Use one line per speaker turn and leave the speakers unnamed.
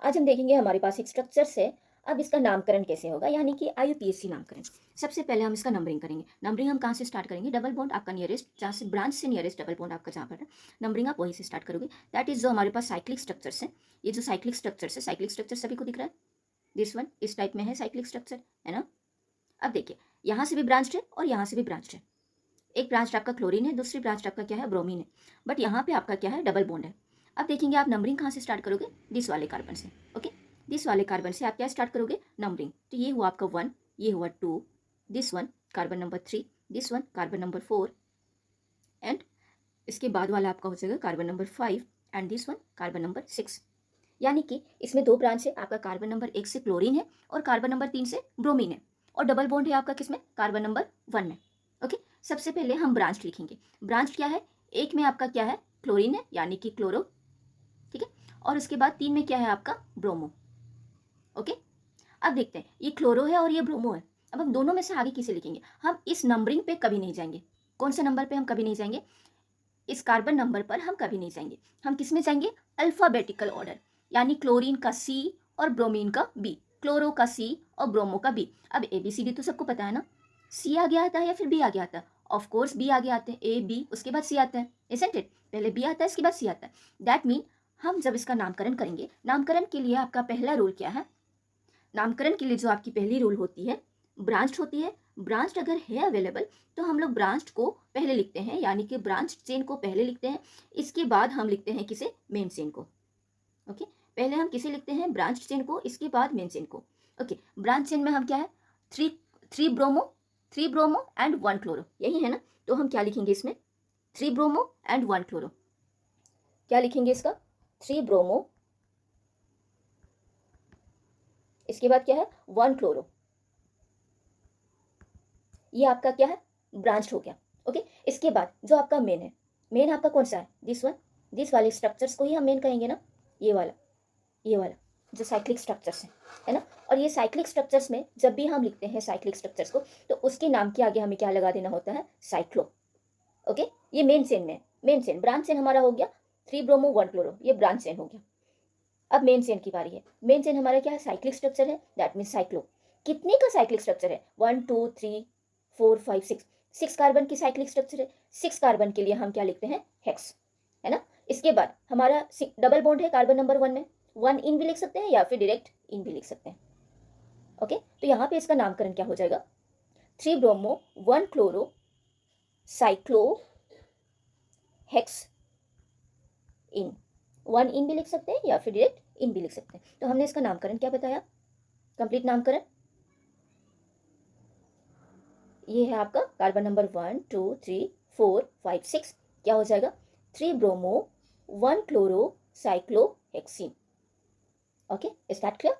आज हम देखेंगे हमारे पास एक स्ट्रक्चर्स है। अब इसका नामकरण कैसे होगा, यानी कि आईयूपीएसी नामकरण। सबसे पहले हम इसका नंबरिंग करेंगे। नंबरिंग हम कहाँ से स्टार्ट करेंगे? डबल बॉन्ड आपका नियरेस्ट, जहाँ से ब्रांच से नियरेस्ट डबल बॉन्ड आपका जहाँ पर है, नंबरिंग आप वहीं से स्टार्ट करोगे। दैट इज जो हमारे पास साइक्लिक स्ट्रक्चर्स है। ये जो साइक्लिक स्ट्रक्चर्स है, साइक्लिक स्ट्रक्चर सभी को दिख रहा है? दिस वन इस टाइप में है साइक्लिक स्ट्रक्चर, है ना। अब देखिए, यहाँ से भी ब्रांच है और यहाँ से भी ब्रांच है। एक ब्रांच आपका क्लोरीन है, दूसरी ब्रांच आपका क्या है? ब्रोमीन है। बट यहाँ पे आपका क्या है? डबल बॉन्ड है। अब देखेंगे आप नंबरिंग कहाँ से स्टार्ट करोगे? दिस वाले कार्बन से। ओके, दिस वाले कार्बन से आप क्या स्टार्ट करोगे? नंबरिंग। तो ये हुआ आपका 1, ये हुआ 2, this one carbon number 3, this one carbon number 4, and इसके बाद वाला आपका हो जाएगा carbon number 5, and this one carbon number 6। यानी कि इसमें दो ब्रांच है। आपका कार्बन नंबर 1 से क्लोरीन है और कार्बन नंबर 3 से ब्रोमीन है, और डबल बॉन्ड है आपका किसमें? कार्बन नंबर 1 में। ओके, सबसे पहले हम ब्रांच लिखेंगे। ब्रांच क्या है? एक में आपका क्या है? क्लोरीन है, यानी कि क्लोरो, ठीक है। और उसके बाद 3 में क्या है आपका? ब्रोमो। ओके, अब देखते हैं, ये क्लोरो है और ये ब्रोमो है। अब हम दोनों में से आगे किसे लिखेंगे? हम इस नंबरिंग पे कभी नहीं जाएंगे। कौन से नंबर पे हम कभी नहीं जाएंगे? इस कार्बन नंबर पर हम कभी नहीं जाएंगे। हम किस में जाएंगे? अल्फाबेटिकल ऑर्डर, यानी क्लोरीन का सी और ब्रोमीन का बी, क्लोरो का सी और ब्रोमो का बी। अब ए बी सी डी तो सबको पता है ना। सी आगे आता है या फिर बी आगे आता है? ऑफ कोर्स बी आगे आते हैं। ए बी, उसके बाद सी आता है, इजंट इट? पहले बी आता है, इसके बाद सी आता है। दैट मीन हम जब इसका नामकरण करेंगे, नामकरण के लिए आपका पहला रूल क्या है? नामकरण के लिए जो आपकी पहली रूल होती है, ब्रांच होती है। ब्रांच अगर है अवेलेबल तो हम लोग ब्रांच को पहले लिखते हैं, यानी कि ब्रांच चेन को पहले लिखते हैं। इसके बाद हम लिखते हैं किसे? मेन चेन को। ओके, पहले हम किसे लिखते हैं? ब्रांच चेन को, इसके बाद मेन चेन को। ओके, ब्रांच चेन में हम क्या है? Three three bromo and 1 chloro, यही है ना। तो हम क्या लिखेंगे इसमें? 3 ब्रोमो एंड 1 क्लोरो। क्या लिखेंगे इसका? 3 ब्रोमो, इसके बाद क्या है? 1 क्लोरो। ये आपका क्या है? ब्रांच हो गया। ओके, इसके बाद जो आपका मेन है, मेन आपका कौन सा है? This one. दिस वाले स्ट्रक्चर्स को ही हम मेन कहेंगे ना। ये वाला जो साइक्लिक स्ट्रक्चर्स है ना। और ये साइक्लिक स्ट्रक्चर्स में जब भी हम लिखते हैं साइक्लिक स्ट्रक्चर्स को, तो उसके नाम के आगे हमें क्या लगा देना होता है? साइक्लो। ओके, ये मेन चेन में, मेन चेन, ब्रांच चेन हमारा हो गया 3 ब्रोमो 1 क्लोरो, ये ब्रांच चेन हो गया। अब मेन चेन की बारी है। मेन चेन हमारा क्या है? साइक्लिक स्ट्रक्चर है, दैट मीन साइक्लो। कितने का साइक्लिक स्ट्रक्चर है? 1 2 3 4 5 6, 6 कार्बन की साइक्लिक स्ट्रक्चर है। 6 कार्बन के लिए हम क्या लिखते हैं? हेक्स, है ना। इसके बाद हमारा डबल बॉन्ड है कार्बन नंबर 1 में, 1 इन भी लिख सकते हैं या फिर डायरेक्ट इन भी लिख सकते हैं। ओके, तो यहाँ पे इसका नामकरण क्या हो जाएगा? 3 ब्रोमो 1 क्लोरो साइक्लो हेक्स इन। 1 इन भी लिख सकते हैं या फिर डायरेक्ट इन भी लिख सकते हैं। तो हमने इसका नामकरण क्या बताया? कंप्लीट नामकरण ये है आपका कार्बन नंबर 1 2 3 4 5 6। क्या हो जाएगा? 3 bromo 1 chloro cyclo hexene. Okay, is that clear?